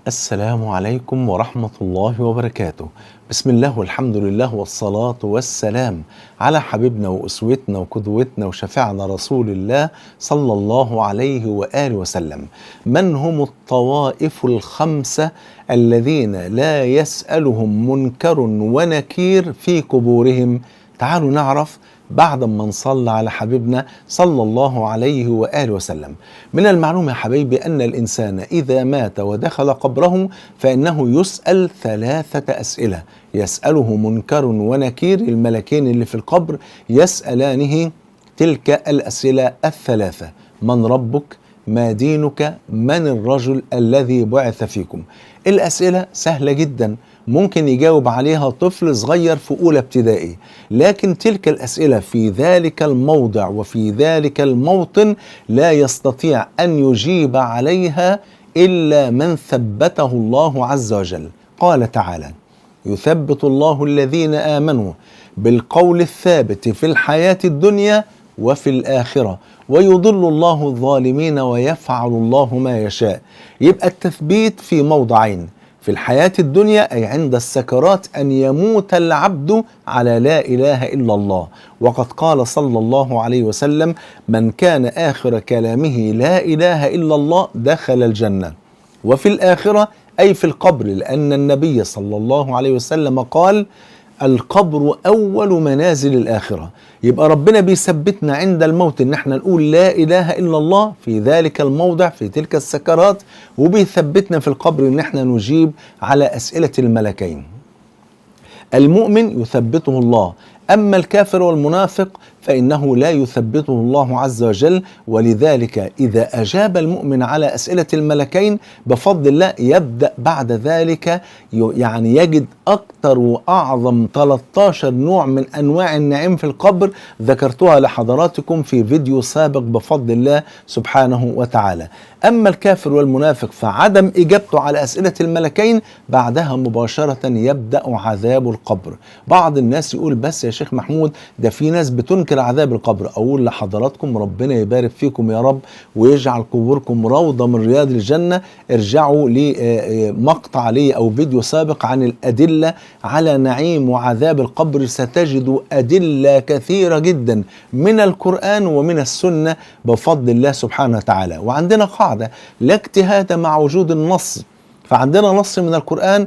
السلام عليكم ورحمة الله وبركاته. بسم الله والحمد لله والصلاة والسلام على حبيبنا وأسوتنا وقدوتنا وشفيعنا رسول الله صلى الله عليه وآله وسلم. من هم الطوائف الخمسة الذين لا يسألهم منكر ونكير في قبورهم؟ تعالوا نعرف بعد ما نصلي على حبيبنا صلى الله عليه وآله وسلم. من المعلوم يا حبيبي أن الإنسان إذا مات ودخل قبره فإنه يسأل ثلاثة أسئلة، يسأله منكر ونكير، الملكين اللي في القبر يسألانه تلك الأسئلة الثلاثة: من ربك؟ ما دينك؟ من الرجل الذي بعث فيكم؟ الأسئلة سهلة جدا، ممكن يجاوب عليها طفل صغير في أولى ابتدائي، لكن تلك الأسئلة في ذلك الموضع وفي ذلك الموطن لا يستطيع أن يجيب عليها إلا من ثبته الله عز وجل. قال تعالى: يثبت الله الذين آمنوا بالقول الثابت في الحياة الدنيا وفي الآخرة ويضل الله الظالمين ويفعل الله ما يشاء. يبقى التثبيت في موضعين: في الحياة الدنيا أي عند السكرات أن يموت العبد على لا إله إلا الله، وقد قال صلى الله عليه وسلم: من كان آخر كلامه لا إله إلا الله دخل الجنة. وفي الآخرة أي في القبر، لأن النبي صلى الله عليه وسلم قال: القبر أول منازل الآخرة. يبقى ربنا بيثبتنا عند الموت إن احنا نقول لا إله إلا الله في ذلك الموضع في تلك السكرات، وبيثبتنا في القبر إن احنا نجيب على أسئلة الملكين. المؤمن يثبته الله، أما الكافر والمنافق فإنه لا يثبته الله عز وجل. ولذلك إذا أجاب المؤمن على أسئلة الملكين بفضل الله يبدأ بعد ذلك يعني يجد أكثر وأعظم 13 نوع من أنواع النعيم في القبر، ذكرتها لحضراتكم في فيديو سابق بفضل الله سبحانه وتعالى. أما الكافر والمنافق فعدم إجابته على أسئلة الملكين بعدها مباشرة يبدأ عذاب القبر. بعض الناس يقول: بس يا شيخ محمود ده في ناس بتنكر عذاب القبر. أقول لحضراتكم ربنا يبارك فيكم يا رب ويجعل قبوركم روضة من رياض الجنة. ارجعوا لمقطع لي أو فيديو سابق عن الأدلة على نعيم وعذاب القبر، ستجدوا أدلة كثيرة جدا من القرآن ومن السنة بفضل الله سبحانه وتعالى. وعندنا قاعدة: لا اجتهاد مع وجود النص، فعندنا نص من القرآن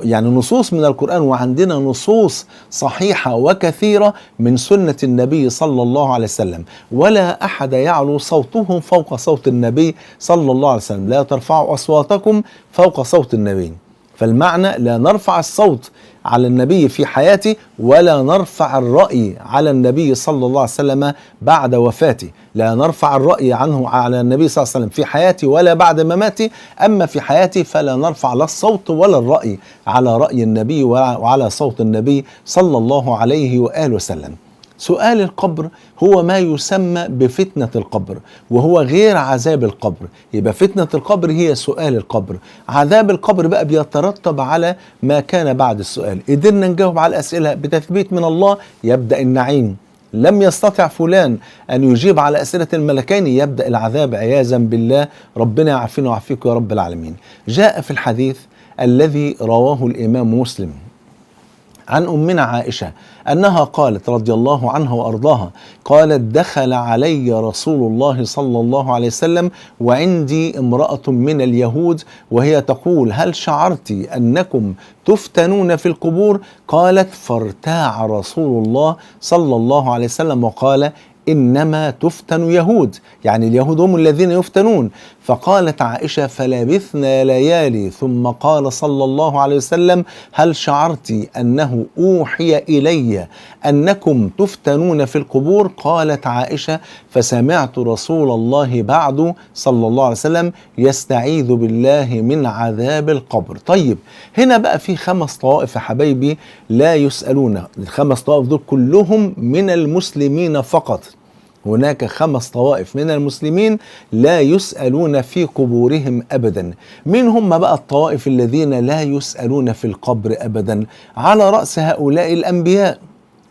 يعني نصوص من القرآن، وعندنا نصوص صحيحة وكثيرة من سنة النبي صلى الله عليه وسلم. ولا أحد يعلو صوته فوق صوت النبي صلى الله عليه وسلم: لا ترفعوا أصواتكم فوق صوت النبي. فالمعنى لا نرفع الصوت على النبي في حياته ولا نرفع الرأي على النبي صلى الله عليه وسلم بعد وفاته. لا نرفع الرأي عنه على النبي صلى الله عليه وسلم في حياته ولا بعد مماته. أما في حياته فلا نرفع لا الصوت ولا الرأي على رأي النبي وعلى صوت النبي صلى الله عليه وآله وسلم. سؤال القبر هو ما يسمى بفتنة القبر، وهو غير عذاب القبر. يبقى فتنة القبر هي سؤال القبر، عذاب القبر بقى بيترتب على ما كان بعد السؤال. قدرنا نجاوب على الأسئلة بتثبيت من الله يبدأ النعيم، لم يستطع فلان أن يجيب على أسئلة الملكين يبدأ العذاب عياذا بالله. ربنا يعافينا ويعافيكم يا رب العالمين. جاء في الحديث الذي رواه الإمام مسلم عن أمنا عائشة أنها قالت رضي الله عنها وأرضاها، قالت: دخل علي رسول الله صلى الله عليه وسلم وعندي امرأة من اليهود وهي تقول: هل شعرت أنكم تفتنون في القبور؟ قالت: فارتاع رسول الله صلى الله عليه وسلم وقال: إنما تفتن يهود، يعني اليهود هم الذين يفتنون. فقالت عائشة: فلبثنا ليالي ثم قال صلى الله عليه وسلم: هل شعرت أنه أوحي إلي أنكم تفتنون في القبور؟ قالت عائشة: فسمعت رسول الله بعد صلى الله عليه وسلم يستعيذ بالله من عذاب القبر. طيب هنا بقى في 5 طوائف يا حبايبي لا يسألون. ال5 طوائف دول كلهم من المسلمين فقط. هناك 5 طوائف من المسلمين لا يسألون في قبورهم أبدا. من هم بقى الطوائف الذين لا يسألون في القبر أبدا؟ على رأس هؤلاء الأنبياء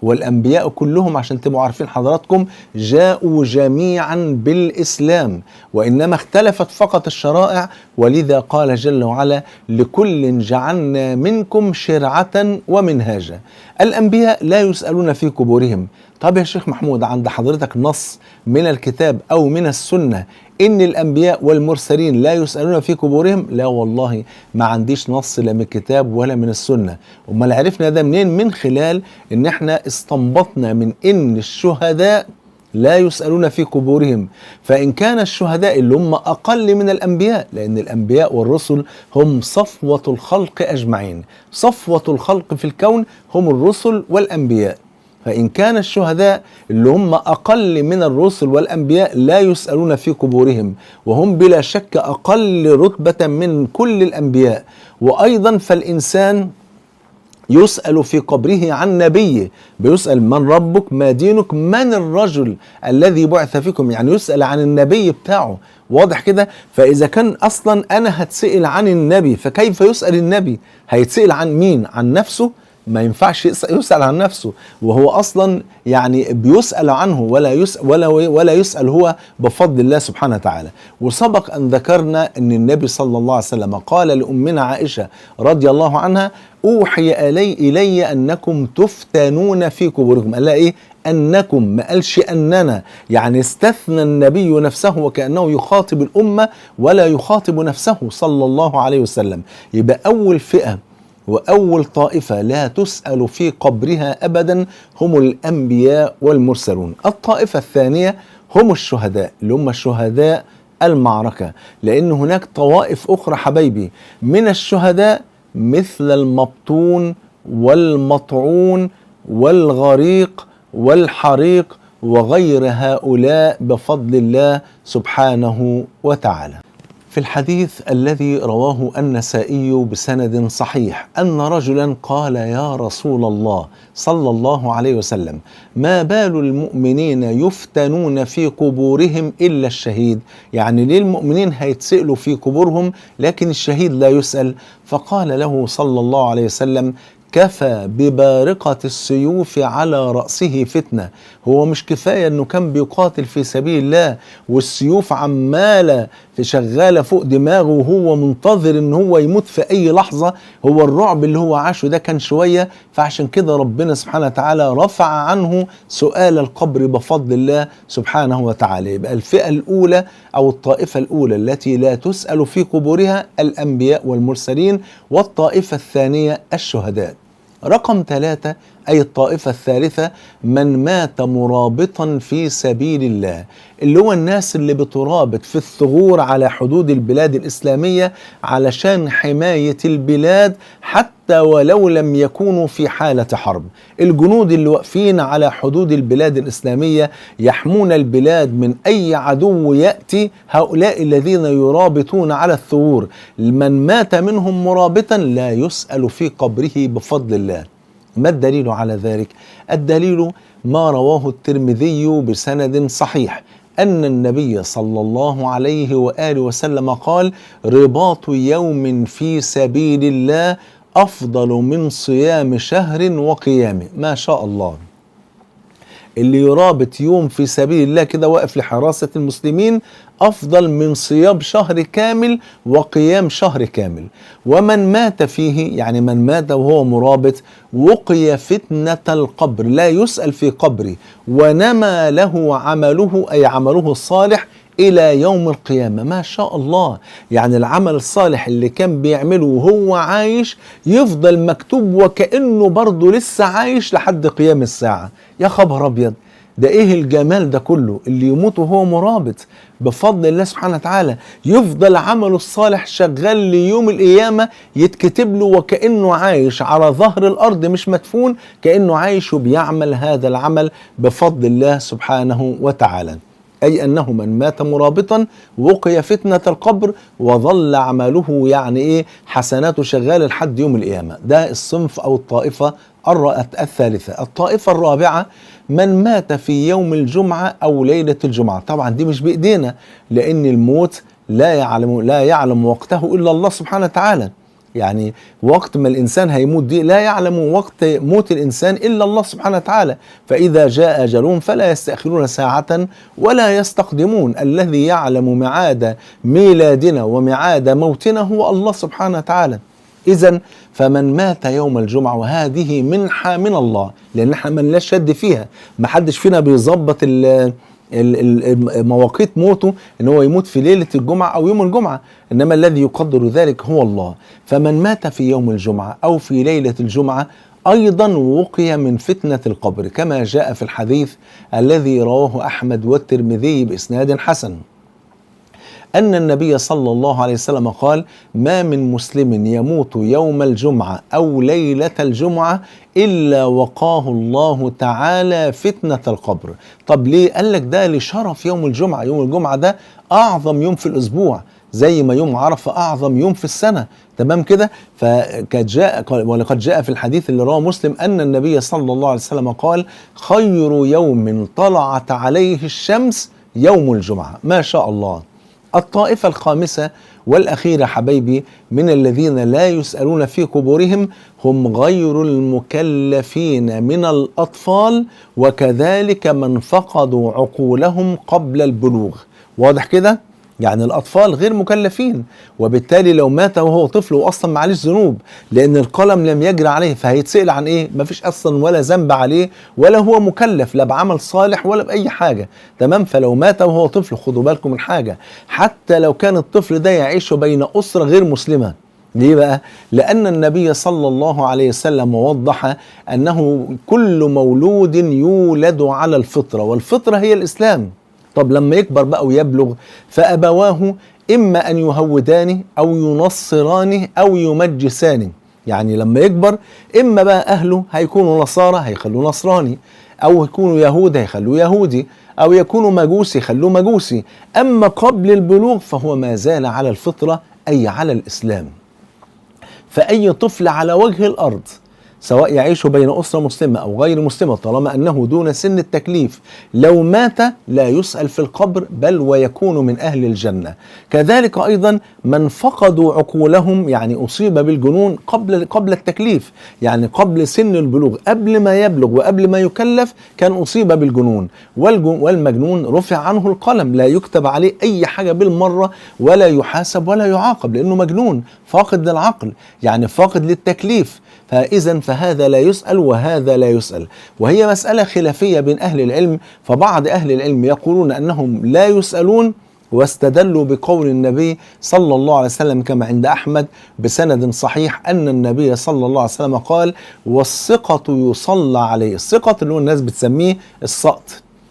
والأنبياء كلهم عشان تبقوا عارفين حضراتكم جاءوا جميعا بالإسلام، وإنما اختلفت فقط الشرائع، ولذا قال جل وعلا لكل جعلنا منكم شرعة ومنهاجا. الأنبياء لا يسألون في قبورهم. طب يا شيخ محمود، عند حضرتك نص من الكتاب أو من السنة إن الأنبياء والمرسلين لا يسألون في قبورهم؟ لا والله ما عنديش نص لا من الكتاب ولا من السنة. أمال عرفنا ده منين؟ من خلال إن احنا استنبطنا من إن الشهداء لا يسألون في قبورهم. فإن كان الشهداء اللي هم أقل من الأنبياء، لأن الأنبياء والرسل هم صفوة الخلق أجمعين، صفوة الخلق في الكون هم الرسل والأنبياء. فإن كان الشهداء اللي هم أقل من الرسل والأنبياء لا يسألون في قبورهم، وهم بلا شك أقل رتبة من كل الأنبياء، وأيضا فالإنسان يسأل في قبره عن نبيه، بيسأل من ربك، ما دينك، من الرجل الذي بعث فيكم، يعني يسأل عن النبي بتاعه. واضح كده؟ فإذا كان أصلا أنا هتسأل عن النبي، فكيف يسأل النبي؟ هيتسأل عن مين؟ عن نفسه؟ ما ينفعش يسأل عن نفسه، وهو أصلا يعني بيسأل عنه ولا يسأل هو بفضل الله سبحانه وتعالى. وسبق أن ذكرنا أن النبي صلى الله عليه وسلم قال لأمنا عائشة رضي الله عنها: أوحي إلي أنكم تفتنون في قبوركم. قال لها إيه؟ أنكم، ما قالش أننا، يعني استثنى النبي نفسه وكأنه يخاطب الأمة ولا يخاطب نفسه صلى الله عليه وسلم. يبقى أول فئة وأول طائفة لا تسأل في قبرها أبدا هم الأنبياء والمرسلون. الطائفة الثانية هم الشهداء، اللي هم شهداء المعركة، لأن هناك طوائف أخرى حبايبي من الشهداء مثل المبطون والمطعون والغريق والحريق وغير هؤلاء بفضل الله سبحانه وتعالى. في الحديث الذي رواه النسائي بسند صحيح أن رجلا قال: يا رسول الله صلى الله عليه وسلم، ما بال المؤمنين يفتنون في قبورهم إلا الشهيد؟ يعني ليه المؤمنين هيتسألوا في قبورهم لكن الشهيد لا يسأل؟ فقال له صلى الله عليه وسلم: كفى ببارقة السيوف على رأسه فتنة. هو مش كفاية انه كان بيقاتل في سبيل الله والسيوف عمالة شغالة فوق دماغه وهو منتظر ان هو يموت في اي لحظة؟ هو الرعب اللي هو عاشه ده كان شوية، فعشان كده ربنا سبحانه وتعالى رفع عنه سؤال القبر بفضل الله سبحانه وتعالى. يبقى الفئة الأولى أو الطائفة الأولى التي لا تسأل في قبورها الأنبياء والمرسلين، والطائفة الثانية الشهداء. رقم 3 أي الطائفة الثالثة من مات مرابطا في سبيل الله، اللي هو الناس اللي بترابط في الثغور على حدود البلاد الإسلامية علشان حماية البلاد حتى ولو لم يكونوا في حالة حرب. الجنود اللي واقفين على حدود البلاد الإسلامية يحمون البلاد من أي عدو يأتي، هؤلاء الذين يرابطون على الثغور من مات منهم مرابطا لا يسأل في قبره بفضل الله. ما الدليل على ذلك؟ الدليل ما رواه الترمذي بسند صحيح أن النبي صلى الله عليه وآله وسلم قال: رباط يوم في سبيل الله أفضل من صيام شهر وقيامه. ما شاء الله، اللي يرابط يوم في سبيل الله كده واقف لحراسة المسلمين أفضل من صيام شهر كامل وقيام شهر كامل. ومن مات فيه، يعني من مات وهو مرابط، وقي فتنة القبر، لا يسأل في قبره، ونمى له عمله أي عمله الصالح إلى يوم القيامة. ما شاء الله، يعني العمل الصالح اللي كان بيعمله وهو عايش يفضل مكتوب وكأنه برضه لسه عايش لحد قيام الساعة. يا خبر أبيض، ده إيه الجمال ده كله؟ اللي يموت وهو مرابط بفضل الله سبحانه وتعالى يفضل عمله الصالح شغال ليوم القيامة، يتكتب له وكأنه عايش على ظهر الأرض مش مدفون، كأنه عايش وبيعمل هذا العمل بفضل الله سبحانه وتعالى. أي أنه من مات مرابطا وقي فتنة القبر وظل عمله، يعني إيه، حسناته شغالة لحد يوم القيامة. ده الصنف أو الطائفة الثالثة. الطائفة الرابعة من مات في يوم الجمعة أو ليلة الجمعة. طبعا دي مش بإيدينا، لأن الموت لا يعلم وقته إلا الله سبحانه وتعالى. يعني وقت ما الإنسان هيموت دي لا يعلم وقت موت الإنسان إلا الله سبحانه وتعالى، فإذا جاء أجلهم فلا يستأخرون ساعة ولا يستقدمون. الذي يعلم ميعاد ميلادنا وميعاد موتنا هو الله سبحانه وتعالى. إذا فمن مات يوم الجمعة، وهذه منحة من الله، لأن احنا ما لناش يد فيها، ما حدش فينا بيظبط مواقيت موته ان هو يموت في ليلة الجمعة او يوم الجمعة، انما الذي يقدر ذلك هو الله. فمن مات في يوم الجمعة او في ليلة الجمعة ايضا وقي من فتنة القبر، كما جاء في الحديث الذي رواه احمد والترمذي باسناد حسن أن النبي صلى الله عليه وسلم قال: ما من مسلم يموت يوم الجمعة أو ليلة الجمعة إلا وقاه الله تعالى فتنة القبر. طب ليه؟ قال لك ده لشرف يوم الجمعة. يوم الجمعة ده أعظم يوم في الأسبوع، زي ما يوم عرفة أعظم يوم في السنة، تمام كده؟ ولقد جاء في الحديث اللي رواه مسلم أن النبي صلى الله عليه وسلم قال: خير يوم طلعت عليه الشمس يوم الجمعة. ما شاء الله. الطائفة الخامسة والأخيرة حبايبي من الذين لا يسألون في قبورهم هم غير المكلفين من الأطفال، وكذلك من فقدوا عقولهم قبل البلوغ. واضح كده؟ يعني الأطفال غير مكلفين، وبالتالي لو مات وهو طفل وأصلا معلش ذنوب، لأن القلم لم يجري عليه، فهيتسأل عن إيه؟ مفيش أصلا ولا ذنب عليه، ولا هو مكلف لا بعمل صالح ولا بأي حاجة، تمام؟ فلو مات وهو طفل، خدوا بالكم من حاجة، حتى لو كان الطفل ده يعيش بين أسرة غير مسلمة. ليه بقى؟ لأن النبي صلى الله عليه وسلم وضح أنه كل مولود يولد على الفطرة، والفطرة هي الإسلام. طب لما يكبر بقى ويبلغ، فأبواه إما أن يهودانه أو ينصرانه أو يمجسانه. يعني لما يكبر إما بقى أهله هيكونوا نصارى هيخلوه نصراني، أو يكونوا يهود هيخلوه يهودي، أو يكونوا مجوسي يخلوه مجوسي. أما قبل البلوغ فهو ما زال على الفطرة، أي على الإسلام. فأي طفل على وجه الأرض سواء يعيش بين أسرة مسلمة أو غير مسلمة، طالما أنه دون سن التكليف، لو مات لا يسأل في القبر، بل ويكون من أهل الجنة. كذلك أيضا من فقدوا عقولهم، يعني أصيب بالجنون قبل التكليف، يعني قبل سن البلوغ، قبل ما يبلغ وقبل ما يكلف كان أصيب بالجنون، والمجنون رفع عنه القلم، لا يكتب عليه أي حاجة بالمرة، ولا يحاسب ولا يعاقب، لأنه مجنون فاقد للعقل، يعني فاقد للتكليف. فهذا لا يسأل وهذا لا يسأل. وهي مسألة خلافية بين أهل العلم، فبعض أهل العلم يقولون أنهم لا يسألون، واستدلوا بقول النبي صلى الله عليه وسلم كما عند أحمد بسند صحيح أن النبي صلى الله عليه وسلم قال: والسقط يصلى عليه. السقط اللي هو الناس بتسميه السقط،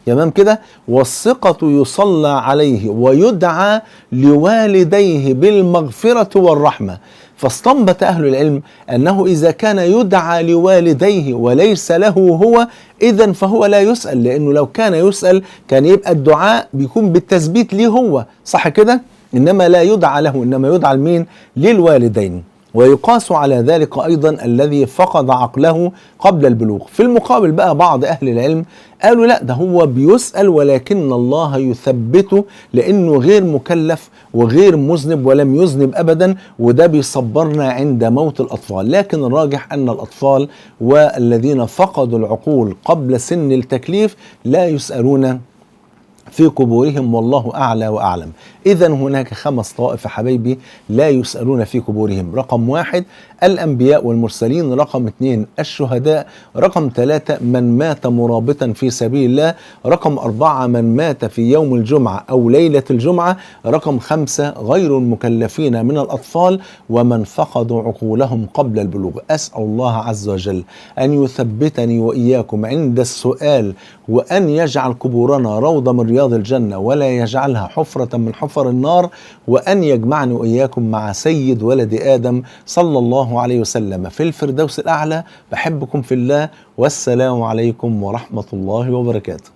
تمام كده؟ والسقط يصلى عليه ويدعى لوالديه بالمغفرة والرحمة. فاستنبط أهل العلم أنه إذا كان يدعى لوالديه وليس له هو، إذن فهو لا يسأل، لأنه لو كان يسأل كان يبقى الدعاء بيكون بالتثبيت ليه هو، صح كده؟ إنما لا يدعى له، إنما يدعى لمين؟ للوالدين. ويقاس على ذلك أيضا الذي فقد عقله قبل البلوغ. في المقابل بقى بعض أهل العلم قالوا لا، ده هو بيسأل ولكن الله يثبته، لأنه غير مكلف وغير مذنب ولم يذنب أبدا، وده بيصبرنا عند موت الأطفال. لكن الراجح أن الأطفال والذين فقدوا العقول قبل سن التكليف لا يسألون في قبورهم، والله أعلى وأعلم. إذن هناك 5 طوائف حبايبي لا يسألون في قبورهم: رقم 1 الأنبياء والمرسلين، رقم 2 الشهداء، رقم 3 من مات مرابطا في سبيل الله، رقم 4 من مات في يوم الجمعة أو ليلة الجمعة، رقم 5 غير المكلفين من الأطفال ومن فقدوا عقولهم قبل البلوغ. أسأل الله عز وجل أن يثبتني وإياكم عند السؤال، وأن يجعل قبورنا روضة من رياض الجنة ولا يجعلها حفرة من حفر النار، وأن يجمعني وإياكم مع سيد ولد آدم صلى الله عليه وسلم في الفردوس الأعلى. بحبكم في الله، والسلام عليكم ورحمة الله وبركاته.